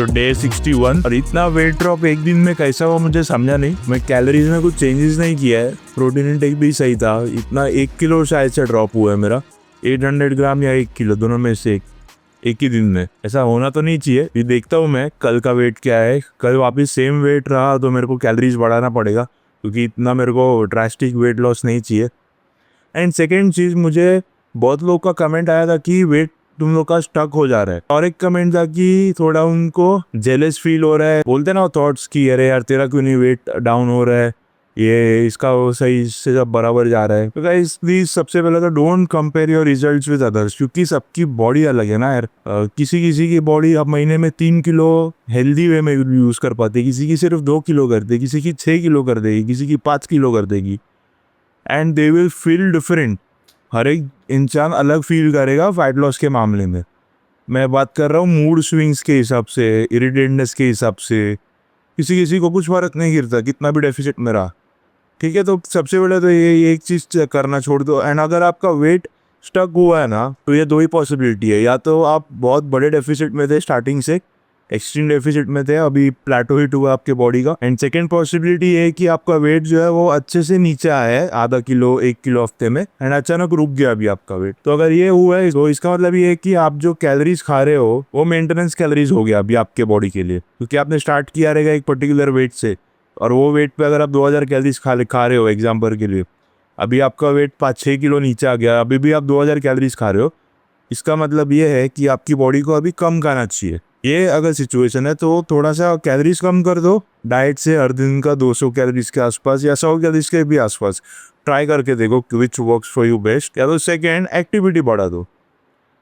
सो day 61 और इतना wait drop एक दिन में कैसा हुआ मुझे समझा नहीं। मैं कैलोरीज में कुछ चेंजेस नहीं किया है, प्रोटीन इंटेक भी सही था। इतना 1 किलो शायद से ड्रॉप हुआ है मेरा, 800 ग्राम या 1 किलो, दोनों में से एक ही दिन में। ऐसा होना तो नहीं चाहिए। ये देखता हूँ मैं कल का वेट क्या है। कल वापस सेम वेट रहा तो मेरे को कैलोरीज बढ़ाना पड़ेगा, क्योंकि इतना मेरे को ड्रास्टिक वेट लॉस नहीं चाहिए। एंड सेकेंड चीज़, मुझे बहुत लोग का कमेंट आया था कि वेट तुम लोग का स्टक हो जा रहा है, और एक कमेंट था कि थोड़ा उनको जेलस फील हो रहा है। बोलते ना थॉट्स कि अरे यार तेरा क्यों नहीं वेट डाउन हो रहा है, ये इसका वो सही से सब बराबर जा रहा है। तो गाइस प्लीज सबसे पहले तो don't compare your results with others, क्योंकि सबकी बॉडी अलग है ना यार। किसी किसी की बॉडी अब महीने में 3 किलो हेल्दी वे में यूज कर पाती है, किसी की सिर्फ 2 किलो कर देगी, किसी की 6 किलो कर देगी, किसी की 5 किलो कर देगी। And they will feel different. हर एक इंसान अलग फील करेगा वेट लॉस के मामले में। मैं बात कर रहा हूँ मूड स्विंग्स के हिसाब से, इरिटेटनेस के हिसाब से। किसी किसी को कुछ फर्क नहीं गिरता कितना भी डेफिसिट में रहा, ठीक है। तो सबसे पहले तो ये एक चीज़ करना छोड़ दो। एंड अगर आपका वेट स्टक हुआ है ना, तो ये 2 ही पॉसिबिलिटी है। या तो आप बहुत बड़े डेफिसिट में थे स्टार्टिंग से, एक्सट्रीम डेफिसिट में थे, अभी प्लेटो हिट हुआ आपके बॉडी का। एंड सेकेंड पॉसिबिलिटी ये है कि आपका वेट जो है वो अच्छे से नीचे आया है, आधा किलो 1 किलो हफ्ते में, एंड अचानक रुक गया अभी आपका वेट। तो अगर ये हुआ है तो इसका मतलब ये है कि आप जो कैलोरीज खा रहे हो वो मेंटेनेंस कैलोरीज हो गया अभी आपके बॉडी के लिए, क्योंकि आपने स्टार्ट किया रहेगा एक पर्टिकुलर वेट से, और वो वेट पे अगर आप 2000 कैलोरीज खा रहे हो एग्जाम्पल के लिए, अभी आपका वेट 5-6 किलो नीचे आ गया, अभी भी आप 2000 कैलोरीज खा रहे हो, इसका मतलब ये है कि आपकी बॉडी को अभी कम खाना चाहिए। ये अगर सिचुएशन है तो थोड़ा सा कैलोरीज कम कर दो डाइट से, हर दिन का 200 कैलोरीज के आसपास या 100 कैलोरीज के भी आसपास ट्राई करके देखो which works for you best. या तो सेकेंड, एक्टिविटी बढ़ा दो,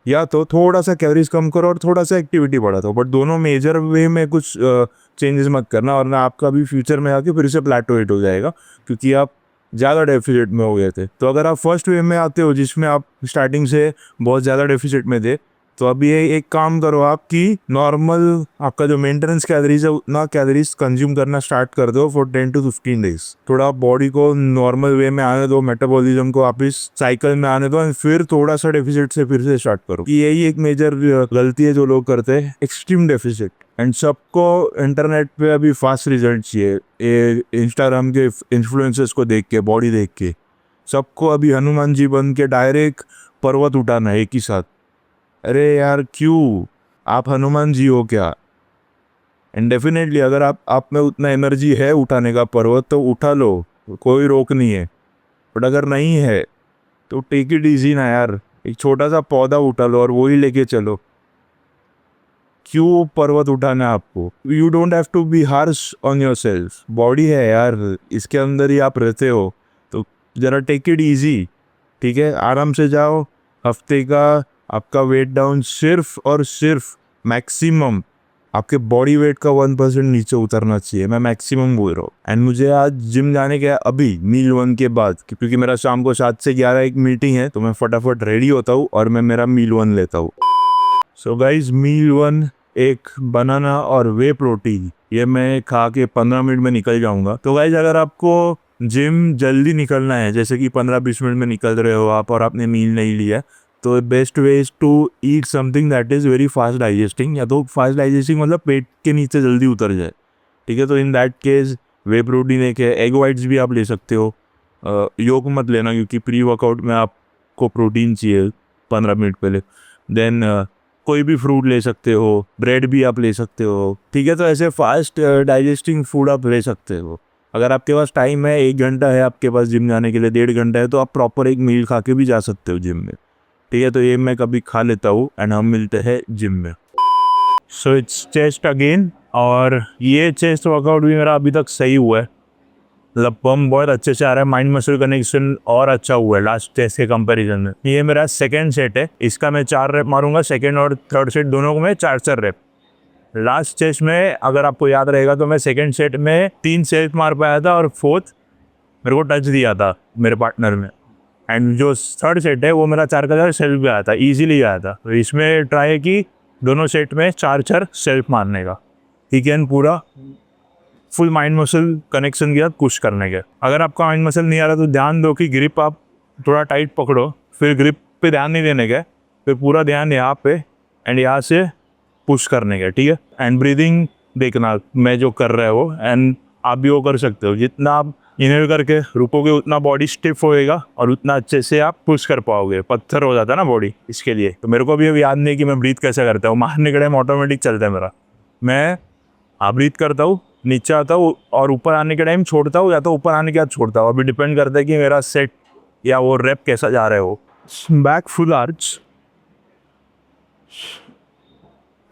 या तो थोड़ा सा कैलोरीज कम करो और थोड़ा सा एक्टिविटी बढ़ा दो, बट दोनों मेजर वे में कुछ चेंजेस मत करना, और ना आपका भी फ्यूचर में आके फिर से प्लेटो हिट हो जाएगा, क्योंकि आप ज़्यादा डेफिसिट में हो गए थे। तो अगर आप फर्स्ट वे में आते हो जिसमें आप स्टार्टिंग से बहुत ज़्यादा डेफिसिट में थे, तो अभी ये एक काम करो आप कि नॉर्मल आपका जो मेंटेनेंस कैलोरीज है उतना कैलोरीज कंज्यूम करना स्टार्ट कर दो फॉर 10 to 15 डेज। थोड़ा बॉडी को नॉर्मल वे में आने दो, मेटाबॉलिज्म को वापस साइकिल में आने दो, एंड फिर थोड़ा सा डेफिसिट से फिर से स्टार्ट करो। यही एक मेजर गलती है जो लोग करते हैं, एक्सट्रीम डेफिसिट। एंड सबको इंटरनेट पे अभी फास्ट रिजल्ट चाहिए, ये इंस्टाग्राम के इन्फ्लुएंसर्स को देख के, बॉडी देख के सबको अभी हनुमान जी बन के डायरेक्ट पर्वत उठाना है एक ही साथ। अरे यार क्यों, आप हनुमान जी हो क्या? एंड डेफिनेटली अगर आप में उतना एनर्जी है उठाने का पर्वत तो उठा लो, कोई रोक नहीं है। बट अगर नहीं है तो टेक इट इजी ना यार, एक छोटा सा पौधा उठा लो और वही लेके चलो। क्यों पर्वत उठाना है आपको? You don't have to be harsh on yourself. Body है यार, इसके अंदर ही आप रहते हो, तो जरा टेक इट ईजी, ठीक है। आराम से जाओ। हफ्ते का आपका वेट डाउन सिर्फ और सिर्फ मैक्सिमम आपके बॉडी वेट का 1% नीचे उतरना चाहिए, मैं मैक्सिमम बोल रहा हूँ। एंड मुझे आज जिम जाने का अभी मील 1 के बाद, क्योंकि मेरा शाम को 7 से 11 एक मीटिंग है, तो मैं फटाफट रेडी होता हूँ और मैं मेरा मील 1 लेता हूँ। सो गाइज मील 1 एक बनाना और वे प्रोटीन, ये मैं खा के 15 मिनट में निकल जाऊंगा। तो गाइज अगर आपको जिम जल्दी निकलना है, जैसे कि 15-20 मिनट में निकल रहे हो आप और आपने मील नहीं लिया, तो best way is to eat something that is very fast digesting. या तो फास्ट डाइजेस्टिंग मतलब पेट के नीचे जल्दी उतर जाए, ठीक है। तो in that case way protein एक है, एग वाइट्स भी आप ले सकते हो। योग मत लेना, क्योंकि प्री वर्कआउट में आपको प्रोटीन चाहिए 15 मिनट पहले। देन कोई भी फ्रूट ले सकते हो, ब्रेड भी आप ले सकते हो, ठीक है। तो ऐसे फास्ट डाइजेस्टिंग फूड आप ले सकते हो। अगर आपके पास टाइम है, 1 घंटा है आपके पास जिम जाने के लिए, 1.5 घंटा है, तो आप प्रॉपर एक मील खा के भी जा सकते हो जिम में, ठीक है। तो ये मैं कभी खा लेता हूँ एंड हम मिलते हैं जिम में। सो इट्स चेस्ट अगेन, और ये चेस्ट वर्कआउट भी मेरा अभी तक सही हुआ है, मतलब पम्प बहुत अच्छे से आ रहा है, माइंड मसल कनेक्शन और अच्छा हुआ है लास्ट टेस्ट के कंपैरिजन में। ये मेरा सेकंड सेट है, इसका मैं 4 रेप मारूंगा, सेकंड और थर्ड सेट दोनों को मैं 4-4 रेप। लास्ट टेस्ट में अगर आपको याद रहेगा तो मैं सेकंड सेट में 3 सेट मार पाया था और फोर्थ मेरे को टच दिया था मेरे पार्टनर में। एंड जो थर्ड सेट है वो मेरा 4 का 4 सेल्फ भी आया था, ईजिली आया था। तो इसमें ट्राई है कि दोनों सेट में 4-4 सेल्फ मारने का, ठीक है। पूरा फुल माइंड मसल कनेक्शन के साथ पुश करने के। अगर आपका माइंड मसल नहीं आ रहा तो ध्यान दो कि ग्रिप आप थोड़ा टाइट पकड़ो, फिर ग्रिप पे ध्यान नहीं देने के, फिर पूरा ध्यान यहाँ पे एंड यहाँ से पुश करने का, ठीक है। एंड ब्रीदिंग देखना मैं जो कर रहा है वो, एंड आप भी वो कर सकते हो। जितना आप इनहेल करके रुकोगे उतना बॉडी स्टिफ होएगा और उतना अच्छे से आप पुश कर पाओगे। पत्थर हो जाता है ना बॉडी, इसके लिए। तो मेरे को भी अभी याद नहीं कि मैं ब्रीथ कैसे करता हूँ। मारने के टाइम ऑटोमेटिक चलता है मेरा। मैं ब्रीथ करता हूँ, नीचे आता हूँ और ऊपर आने के टाइम छोड़ता हूँ, या तो ऊपर आने के बाद छोड़ता हूँ। अभी डिपेंड करता है कि मेरा सेट या वो रैप कैसा जा रहा है वो। Back full arch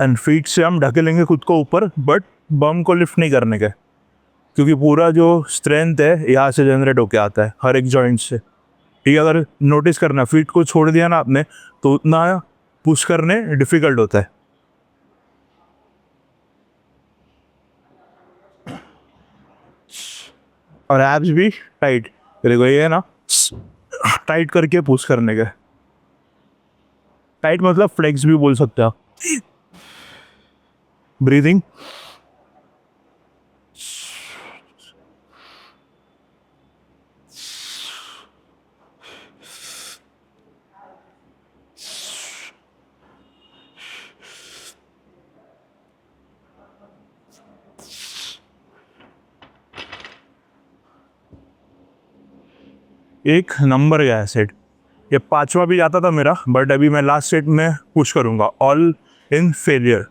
and feet से हम ढकेलेंगे खुद को ऊपर, बट बम को लिफ्ट नहीं करने के, क्योंकि पूरा जो स्ट्रेंथ है यहाँ से जनरेट होके आता है हर एक जॉइंट से, ठीक है। अगर नोटिस करना, फीट को छोड़ दिया ना आपने तो उतना पुश करने डिफिकल्ट होता है। और एब्स भी टाइट, देखो ये है ना, टाइट करके पुश करने का। टाइट मतलब फ्लेक्स भी बोल सकते हो आप। ब्रीदिंग, एक नंबर गया है सेट। ये 5वां भी जाता था मेरा, बट अभी मैं लास्ट सेट में पुश करूंगा, all in failure.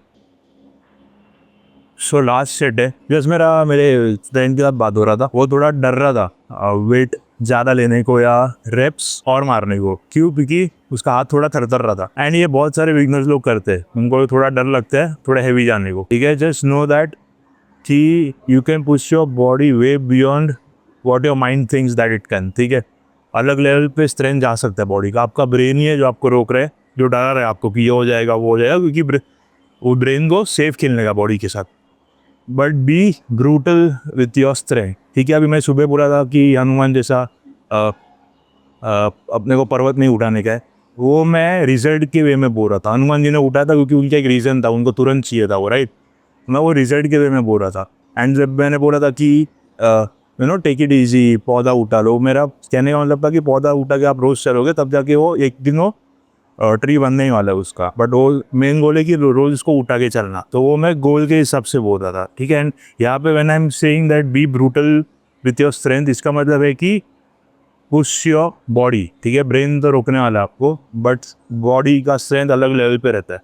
So last set है। जस्ट मेरे फ्रेंड के साथ बात हो रहा था, वो थोड़ा डर रहा था वेट ज़्यादा लेने को या रेप्स और मारने को। क्यों? क्योंकि उसका हाथ थोड़ा थरथर रहा था। एंड ये बहुत सारे बिगनर्स लोग करते हैं, उनको थोड़ा डर लगता है थोड़ा हैवी जाने को, ठीक है। जस्ट नो दैट कि you can push your body way beyond what your mind thinks that it can, ठीक है। अलग लेवल पे स्ट्रेंथ जा सकता है बॉडी का। आपका ब्रेन ही है जो आपको रोक रहा है, जो डरा रहा है आपको कि ये हो जाएगा वो हो जाएगा, क्योंकि वो ब्रेन को सेफ खेलने का बॉडी के साथ। But be brutal with your strength, ठीक है। अभी मैं सुबह बोला था कि हनुमान जैसा अपने को पर्वत नहीं उठाने का है, वो मैं रिजल्ट के वे में बोल रहा था। हनुमान जी ने उठाया था क्योंकि उनका एक रीज़न था, उनको तुरंत चाहिए था वो, राइट। मैं वो रिजल्ट के वे में बोल रहा था। एंड जब मैंने बोला था कि टेक इट ईजी, पौधा उठा लो, मेरा कहने का मतलब था कि पौधा उठा के आप रोज़ चलोगे तब जाके वो एक दिन वो ट्री बनने ही वाला है उसका। बट वो मेन गोल है कि रोज़ इसको उठा के चलना। तो वो मैं गोल के हिसाब से बोल रहा था, ठीक है। एंड यहाँ पे when I am saying that be brutal with your strength, इसका मतलब है कि पुश योर बॉडी, ठीक है। ब्रेन तो रोकने वाला है आपको, बट बॉडी का स्ट्रेंथ अलग लेवल पे रहता है,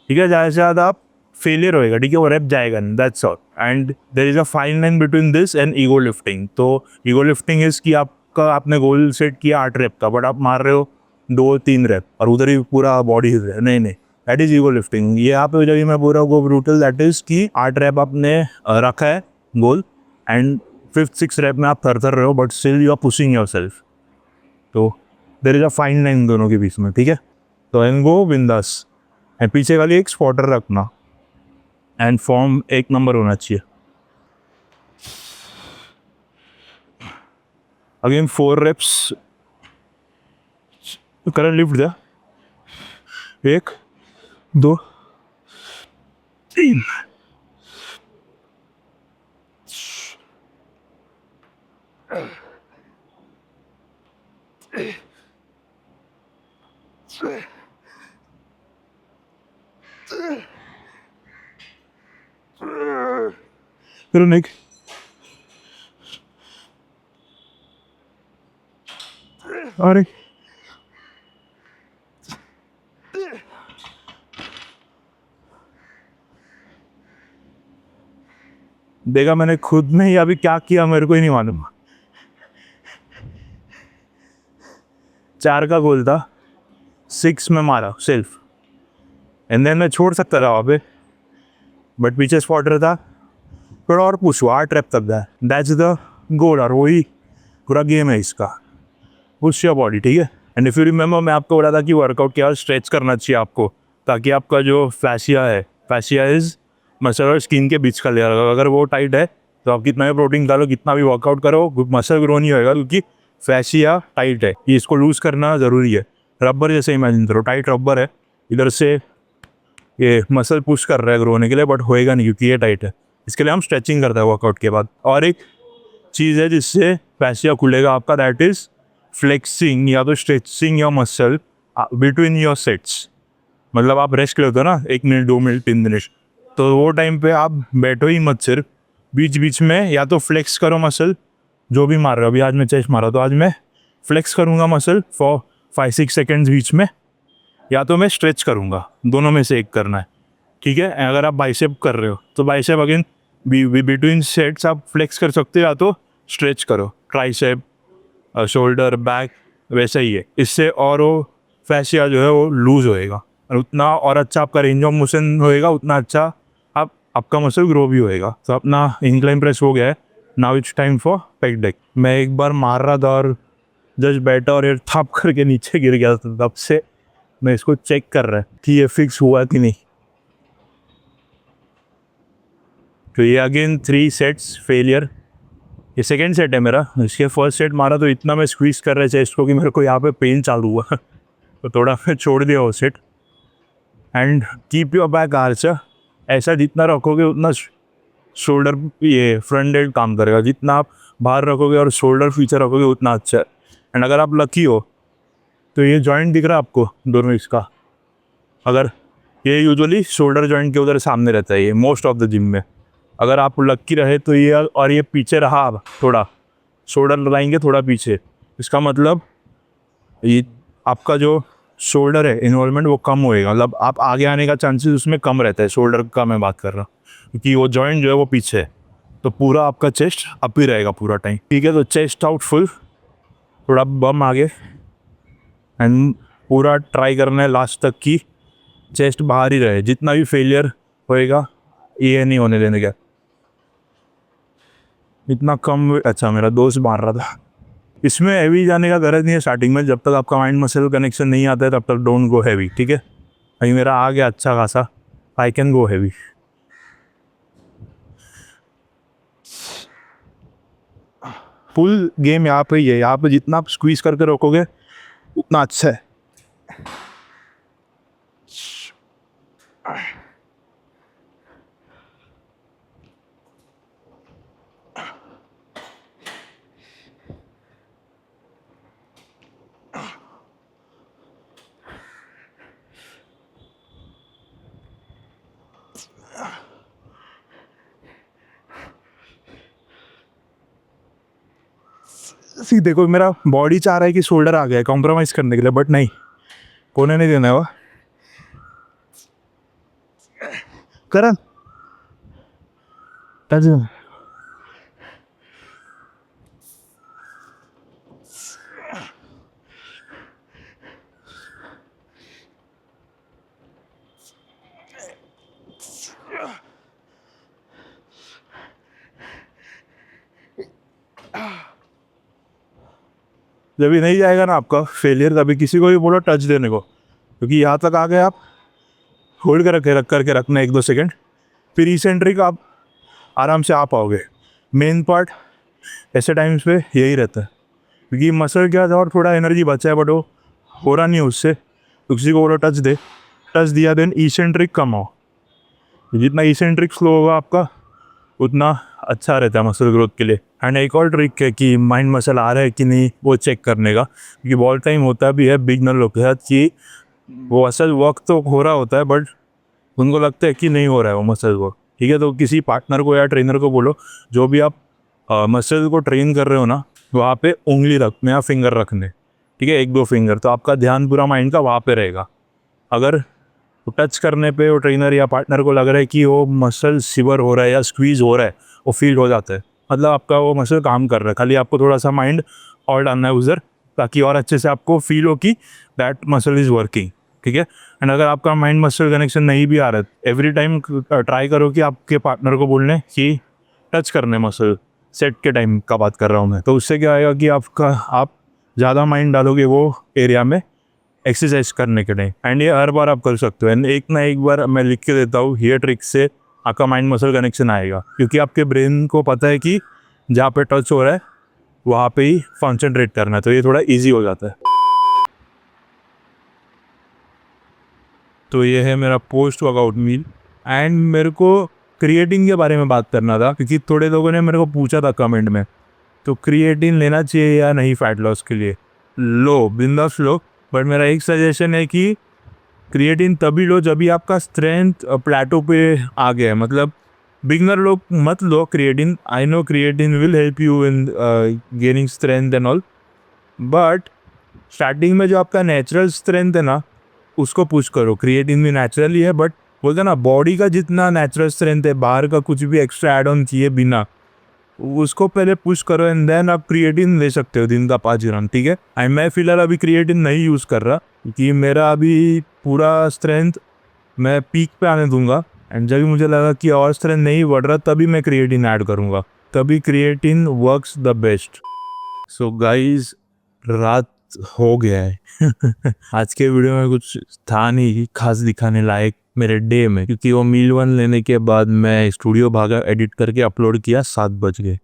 ठीक है। ज़्यादा से ज़्यादा आप फेलियर होएगा, ठीक है, वो रेप जाएगा नहीं, that's all. And there is a fine line between this and ego lifting. तो ईगो लिफ्टिंग इज़ कि आपका आपने गोल सेट किया 8 रेप का, बट आप मार रहे हो 2-3 रेप और उधर ही पूरा बॉडी हिल रहा है। नहीं, दैट इज़ ईगो लिफ्टिंग। ये यहाँ पे जब मैं बोल रहा हूँ गो ब्रूटल, दैट इज़ कि 8 रेप आपने रखा है गोल, एंड 5th-6th रेप में आप थर रहे हो, but still you are pushing yourself. तो there is a fine line दोनों के बीच में, ठीक है। तो एंड गो बिंदास, एंड पीछे खाली एक स्पॉटर रखना, एंड फॉर्म एक नंबर होना चाहिए। अगेन 4 रेप्स, करंट लिफ्ट दिया, 1 2 3 फिर निक, अरे देखा मैंने खुद में ही अभी क्या किया मेरे को ही नहीं मालूम। 4 का गोल था, 6 में मारा सेल्फ, एंड देन मैं छोड़ सकता था वहाँ पे, बट पीछे स्पॉटर था, थोड़ा और पुश हुआ, 8 रेप तक गया। दैट्स द गोल, और वही पूरा गेम है इसका, पुश योर बॉडी, ठीक है। एंड इफ़ यू रिमेंबर, मैं आपको बोला था कि वर्कआउट के बाद स्ट्रेच करना चाहिए आपको, ताकि आपका जो फैसिया है, फैसिया इज मसल और स्किन के बीच का लेयर, अगर वो टाइट है तो आप कितना भी प्रोटीन डालो, कितना भी वर्कआउट करो, मसल ग्रो नहीं होएगा, क्योंकि फैसिया टाइट है। ये इसको लूज़ करना ज़रूरी है। रबर जैसे इमेजिन करो, टाइट रबर है, इधर से ये मसल पुश कर रहा है ग्रो होने के लिए, बट होएगा नहीं क्योंकि ये टाइट है। इसके लिए हम स्ट्रेचिंग करते हैं वर्कआउट के बाद। और एक चीज़ है जिससे फैसिया खुलेगा आपका, दैट इज़ फ्लेक्सिंग या तो stretching your muscle between your sets. मतलब आप रेस्ट लेते हो ना 1 मिनट 2 मिनट 3 मिनट, तो वो टाइम पे आप बैठो ही मत, सिर्फ बीच बीच में या तो फ्लेक्स करो मसल, जो भी मार रहे हो। अभी आज मैं चेस्ट मारा तो आज मैं फ्लेक्स करूँगा मसल फॉर 5-6 सेकेंड्स बीच में, या तो मैं स्ट्रेच करूँगा, दोनों में से एक करना है। ठीक है, अगर आप बाइसेप कर रहे हो तो बाइसेप अगेन बिटवीन सेट्स आप फ्लेक्स कर सकते हो या तो स्ट्रेच करो, ट्राइसेप शोल्डर बैक, वैसा ही है। इससे और वो फैसिया जो है वो लूज होएगा और उतना और अच्छा आपका रेंज ऑफ मोशन होएगा, उतना अच्छा आपका मसल ग्रो भी होएगा। तो अपना इंक्लाइन प्रेस हो गया है, now it's time for pack deck. मैं एक बार मार रहा था और जस्ट बैठा और ये थप करके नीचे गिर गया था, तब से मैं इसको चेक कर रहा है कि ये फिक्स हुआ कि नहीं। तो ये अगेन 3 सेट्स फेलियर। ये सेकेंड सेट है मेरा। इसके फर्स्ट सेट मारा तो इतना मैं स्क्वीज कर रहे चेस्ट को कि मेरे को यहाँ पे पेन चालू हुआ तो थोड़ा मैं छोड़ दिया वो set. And keep your back arch, ऐसा जितना रखोगे उतना शोल्डर ये फ्रंट डेल्ट काम करेगा। जितना आप बाहर रखोगे और शोल्डर फीचर रखोगे उतना अच्छा है। एंड अगर आप लकी हो तो ये जॉइंट दिख रहा है आपको दोनों इसका, अगर ये यूजुअली शोल्डर जॉइंट के उधर सामने रहता है ये मोस्ट ऑफ द जिम में। अगर आप लक्की रहे तो ये और ये पीछे रहा, अब थोड़ा शोल्डर लगाएंगे थोड़ा पीछे, इसका मतलब ये आपका जो शोल्डर है इन्वॉल्वमेंट वो कम होएगा, मतलब आप आगे आने का चांसेस उसमें कम रहता है। शोल्डर का मैं बात कर रहा हूँ क्योंकि वो जॉइंट जो है वो पीछे है, तो पूरा आपका चेस्ट अप ही रहेगा पूरा टाइम। ठीक है, तो चेस्ट आउट फुल, थोड़ा बम आगे, एंड पूरा ट्राई करना है लास्ट तक की चेस्ट बाहर ही रहे। जितना भी फेलियर होएगा ये नहीं होने देने का। इतना कम, अच्छा मेरा दोस्त मार रहा था। इसमें हैवी जाने का गरज नहीं है स्टार्टिंग में, जब तक आपका माइंड मसल कनेक्शन नहीं आता है तब तक डोंट गो हैवी। ठीक है, अभी मेरा आ गया अच्छा खासा, I can go heavy. Full game यहाँ पे ही है, यहाँ पे जितना आप स्क्वीज करके रखोगे उतना अच्छा है। सी देखो, मेरा बॉडी चाह रहा है कि शोल्डर आ गया है कॉम्प्रोमाइज़ करने के लिए, बट नहीं, कोने नहीं देना है वो। करण जब भी नहीं जाएगा ना आपका फेलियर, तभी किसी को भी बोलो टच देने को, क्योंकि यहाँ तक आ गए आप होल्ड करके रखना 1-2 सेकेंड, फिर इसेंट्रिक आप आराम से आ पाओगे। मेन पार्ट ऐसे टाइम्स पे यही रहता है, क्योंकि मसल क्या था और थोड़ा एनर्जी बचा है बट वो हो रहा नहीं है उससे, तो किसी को बोलो टच दे, टच दिया देन इसेंट्रिक कम हो। जितना इसेंट्रिक स्लो होगा आपका उतना अच्छा रहता है मसल ग्रोथ के लिए। एंड एक और ट्रिक है कि माइंड मसल आ रहा है कि नहीं वो चेक करने का, क्योंकि बहुत टाइम होता भी है बिगनर लोग के साथ कि वो असल वर्क तो हो रहा होता है बट उनको लगता है कि नहीं हो रहा है वो मसल वर्क। ठीक है, तो किसी पार्टनर को या ट्रेनर को बोलो, जो भी आप मसल को ट्रेन कर रहे हो ना, वहाँ पे उंगली रखने या फिंगर रखने। ठीक है, 1-2 फिंगर, तो आपका ध्यान पूरा माइंड का वहाँ पे रहेगा। अगर टच करने पे वो ट्रेनर या पार्टनर को लग रहा है कि वो मसल सिवर हो रहा है या स्क्वीज हो रहा है, वो फील हो जाता है, मतलब आपका वो मसल काम कर रहा है। खाली आपको थोड़ा सा माइंड और डालना है उधर, ताकि और अच्छे से आपको फील हो कि दैट मसल इज़ वर्किंग। ठीक है, एंड अगर आपका माइंड मसल कनेक्शन नहीं भी आ रहा है, एवरी टाइम ट्राई करो कि आपके पार्टनर को बोलने कि टच करने मसल, सेट के टाइम का बात कर रहा हूँ मैं। तो उससे क्या आएगा कि आप ज़्यादा माइंड डालोगे वो एरिया में एक्सरसाइज करने के टाइम, एंड ये हर बार आप कर सकते हो। एंड एक ना एक बार मैं लिख के देता हूँ, ये ट्रिक से आपका माइंड मसल कनेक्शन आएगा, क्योंकि आपके ब्रेन को पता है कि जहाँ पे टच हो रहा है वहाँ पे ही कॉन्सेंट्रेट करना है, तो ये थोड़ा ईजी हो जाता है। तो ये है मेरा पोस्ट वर्कआउट मील। एंड मेरे को क्रिएटिन के बारे में बात करना था, क्योंकि थोड़े लोगों ने मेरे को पूछा था कमेंट में, तो क्रिएटिन लेना चाहिए या नहीं फैट लॉस के लिए। लो, बिंदास लो, बट मेरा एक सजेशन है कि क्रिएटिन तभी लो जब भी आपका स्ट्रेंथ प्लेटो पे आ गया है, मतलब बिगनर लोग मत लो creatine. I know creatine will help you in gaining strength and all, but starting में जो आपका नेचुरल स्ट्रेंथ है ना उसको पुश करो। क्रिएटिन भी नेचुरली है, बट बोलते ना बॉडी का जितना नेचुरल स्ट्रेंथ है, बाहर का कुछ भी एक्स्ट्रा एड ऑन किए बिना, उसको पहले पुश करो एंड देन आप क्रिएटिन ले सकते हो दिन का 5 ग्राम, ठीक है। एंड मैं फिलहाल अभी क्रिएटिन नहीं यूज़ कर रहा क्योंकि मेरा अभी पूरा स्ट्रेंथ मैं पीक पे आने दूंगा, एंड जब भी मुझे लगा कि और स्ट्रेंथ नहीं बढ़ रहा तभी मैं क्रिएटिन ऐड करूँगा, तभी creatine works the best. So guys, रात हो गया है आज के वीडियो में कुछ था नहीं खास दिखाने लायक मेरे डे में, क्योंकि वो मील वन लेने के बाद मैं स्टूडियो भागा, एडिट करके अपलोड किया, 7 बज गए।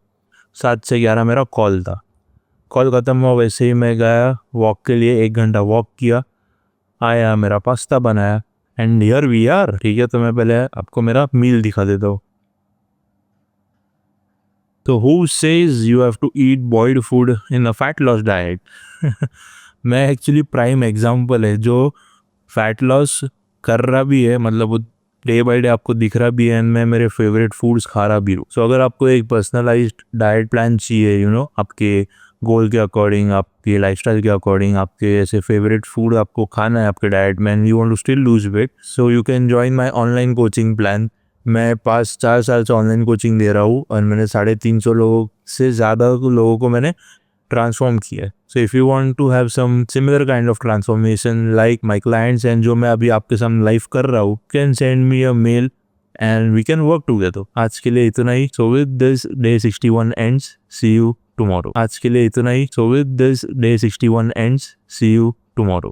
7 से 11 मेरा कॉल था। कॉल ख़त्म हुआ वैसे ही मैं गया वॉक के लिए, 1 घंटा वॉक किया, आया, मेरा पास्ता बनाया, एंड हियर वी आर। ठीक है, तो मैं पहले आपको मेरा मील दिखा देता हूँ। तो who says you have to eat boiled food in a fat loss diet? मैं एक्चुअली प्राइम एग्जाम्पल है जो फैट लॉस कर रहा भी है, मतलब वो डे बाय डे आपको दिख रहा भी है, एंड मैं मेरे फेवरेट फूड्स खा रहा भी हूँ। सो अगर आपको एक पर्सनलाइज्ड डाइट प्लान चाहिए, यू नो, आपके गोल के अकॉर्डिंग, आपके लाइफस्टाइल के अकॉर्डिंग, आपके ऐसे फेवरेट फूड आपको खाना है आपके डाइट में, and you want to still lose weight, so you can join my online coaching plan. मैं 4 साल से ऑनलाइन कोचिंग दे रहा हूँ और मैंने 350 लोगों से ज़्यादा लोगों को मैंने ट्रांसफॉर्म किया है। So if you want to have some similar kind of transformation like my clients and जो मैं अभी आपके सामने लाइव कर रहा हूँ, can send me a mail and we can work together. आज के लिए इतना ही। So with this day 61 ends, see you tomorrow. आज के लिए इतना ही। So with this day 61 ends, see you tomorrow.